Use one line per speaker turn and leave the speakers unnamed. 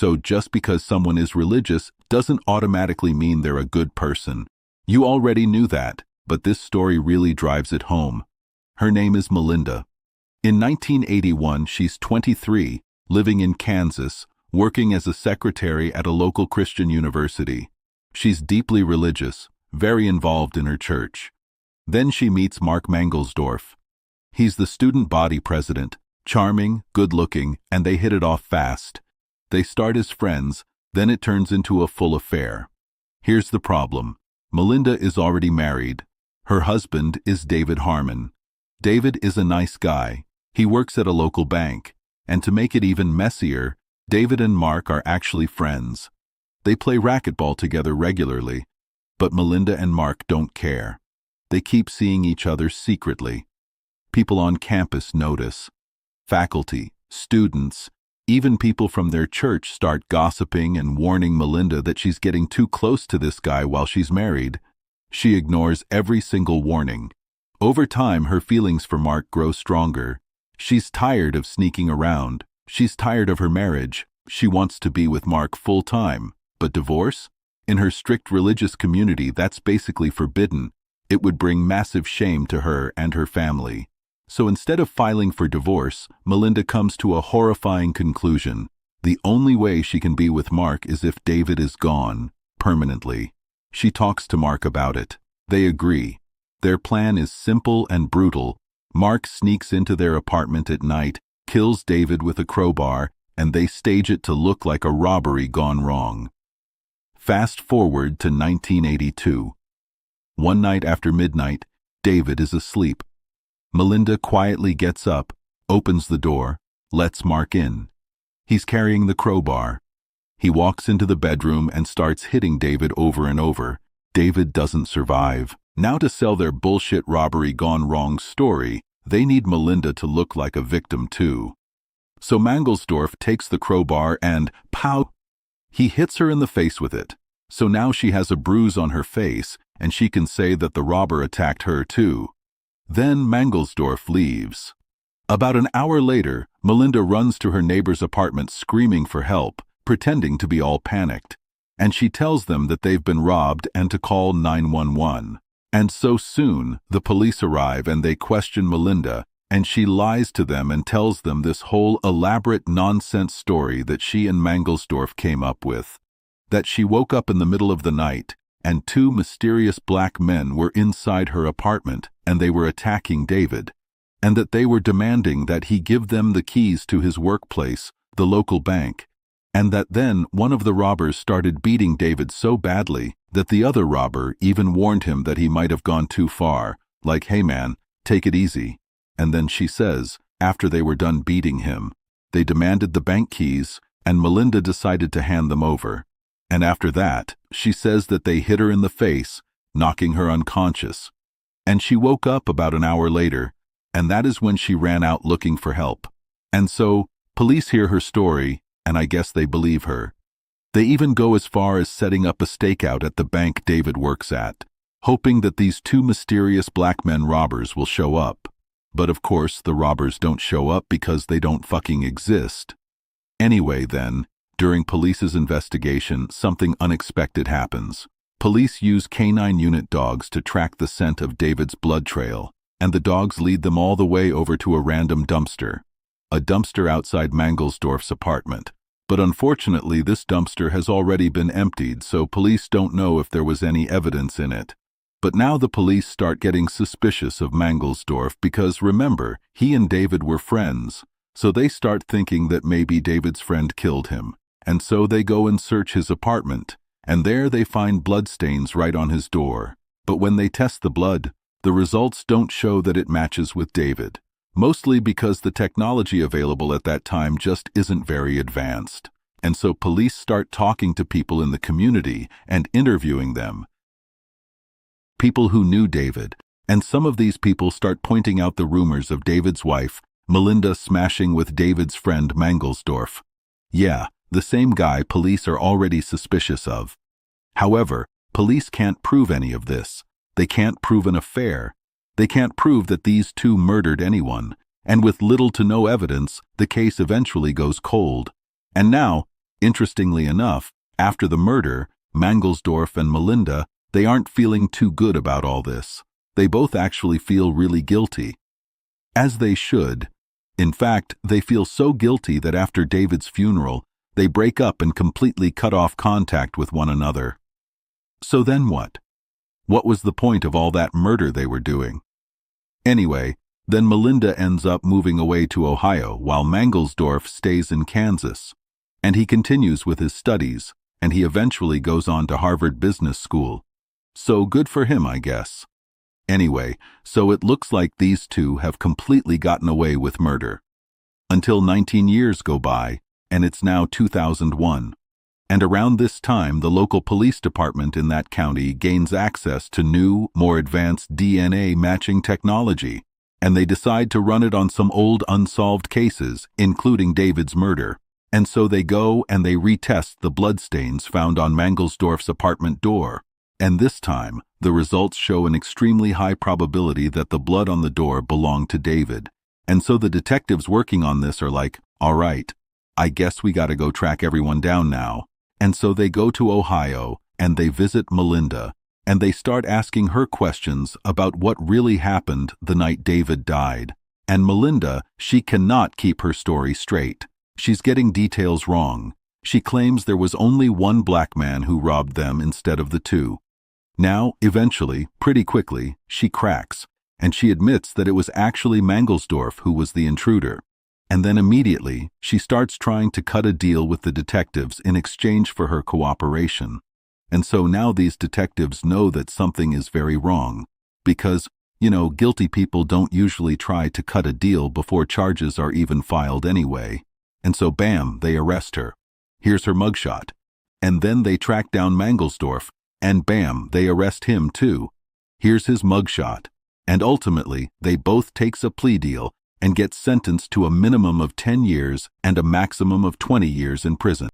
So just because someone is religious doesn't automatically mean they're a good person. You already knew that, but this story really drives it home. Her name is Melinda. In 1981, she's 23, living in Kansas, working as a secretary at a local Christian university. She's deeply religious, very involved in her church. Then she meets Mark Mangelsdorf. He's the student body president, charming, good-looking, and they hit it off fast. They start as friends, then it turns into a full affair. Here's the problem. Melinda is already married. Her husband is David Harmon. David is a nice guy. He works at a local bank. And to make it even messier, David and Mark are actually friends. They play racquetball together regularly, but Melinda and Mark don't care. They keep seeing each other secretly. People on campus notice. Faculty, students, even people from their church start gossiping and warning Melinda that she's getting too close to this guy while she's married. She ignores every single warning. Over time, her feelings for Mark grow stronger. She's tired of sneaking around. She's tired of her marriage. She wants to be with Mark full-time. But divorce? In her strict religious community, that's basically forbidden. It would bring massive shame to her and her family. So instead of filing for divorce, Melinda comes to a horrifying conclusion. The only way she can be with Mark is if David is gone, permanently. She talks to Mark about it. They agree. Their plan is simple and brutal. Mark sneaks into their apartment at night, kills David with a crowbar, and they stage it to look like a robbery gone wrong. Fast forward to 1982. One night after midnight, David is asleep. Melinda quietly gets up, opens the door, lets Mark in. He's carrying the crowbar. He walks into the bedroom and starts hitting David over and over. David doesn't survive. Now to sell their bullshit robbery gone wrong story, they need Melinda to look like a victim too. So Mangelsdorf takes the crowbar and, pow! He hits her in the face with it. So now she has a bruise on her face, and she can say that the robber attacked her too. Then Mangelsdorf leaves. About an hour later, Melinda runs to her neighbor's apartment screaming for help, pretending to be all panicked. And she tells them that they've been robbed and to call 911. And so soon, the police arrive and they question Melinda, and she lies to them and tells them this whole elaborate nonsense story that she and Mangelsdorf came up with. That she woke up in the middle of the night, and two mysterious black men were inside her apartment, and they were attacking David, and that they were demanding that he give them the keys to his workplace, the local bank, and that then one of the robbers started beating David so badly that the other robber even warned him that he might have gone too far, like, "Hey man, take it easy." And then she says, after they were done beating him, they demanded the bank keys, and Melinda decided to hand them over. And after that, she says that they hit her in the face, knocking her unconscious. And she woke up about an hour later, and that is when she ran out looking for help. And so, police hear her story, and I guess they believe her. They even go as far as setting up a stakeout at the bank David works at, hoping that these two mysterious black men robbers will show up. But of course, the robbers don't show up because they don't fucking exist. Anyway then, during police's investigation, something unexpected happens. Police use canine unit dogs to track the scent of David's blood trail, and the dogs lead them all the way over to a random dumpster. A dumpster outside Mangelsdorf's apartment. But unfortunately, this dumpster has already been emptied, so police don't know if there was any evidence in it. But now the police start getting suspicious of Mangelsdorf because, remember, he and David were friends. So they start thinking that maybe David's friend killed him. And so they go and search his apartment, and there they find bloodstains right on his door. But when they test the blood, the results don't show that it matches with David, mostly because the technology available at that time just isn't very advanced. And so police start talking to people in the community and interviewing them. People who knew David, and some of these people start pointing out the rumors of David's wife, Melinda, smashing with David's friend Mangelsdorf. Yeah, the same guy police are already suspicious of. However, police can't prove any of this. They can't prove an affair. They can't prove that these two murdered anyone. And with little to no evidence, the case eventually goes cold. And now, Interestingly enough, after the murder, Mangelsdorf and Melinda, they aren't feeling too good about all this. They both actually feel really guilty. As they should. In fact, they feel so guilty that after David's funeral, they break up and completely cut off contact with one another. So then what? What was the point of all that murder they were doing? Anyway, then Melinda ends up moving away to Ohio while Mangelsdorf stays in Kansas. And he continues with his studies, and he eventually goes on to Harvard Business School. So good for him, I guess. Anyway, so it looks like these two have completely gotten away with murder. Until 19 years go by, and it's now 2001. And around this time, the local police department in that county gains access to new, more advanced DNA matching technology, and they decide to run it on some old unsolved cases, including David's murder. And so they go and they retest the bloodstains found on Mangelsdorf's apartment door. And this time, the results show an extremely high probability that the blood on the door belonged to David. And so the detectives working on this are like, all right, I guess we gotta go track everyone down now. And so they go to Ohio, and they visit Melinda, and they start asking her questions about what really happened the night David died. And Melinda, she cannot keep her story straight. She's getting details wrong. She claims there was only one black man who robbed them instead of the two. Now, eventually, pretty quickly, she cracks, and she admits that it was actually Mangelsdorf who was the intruder. And then immediately, she starts trying to cut a deal with the detectives in exchange for her cooperation. And so now these detectives know that something is very wrong, because, guilty people don't usually try to cut a deal before charges are even filed anyway. And so bam, they arrest her. Here's her mugshot. And then they track down Mangelsdorf, and bam, they arrest him too. Here's his mugshot. And ultimately, they both takes a plea deal and get sentenced to a minimum of 10 years and a maximum of 20 years in prison.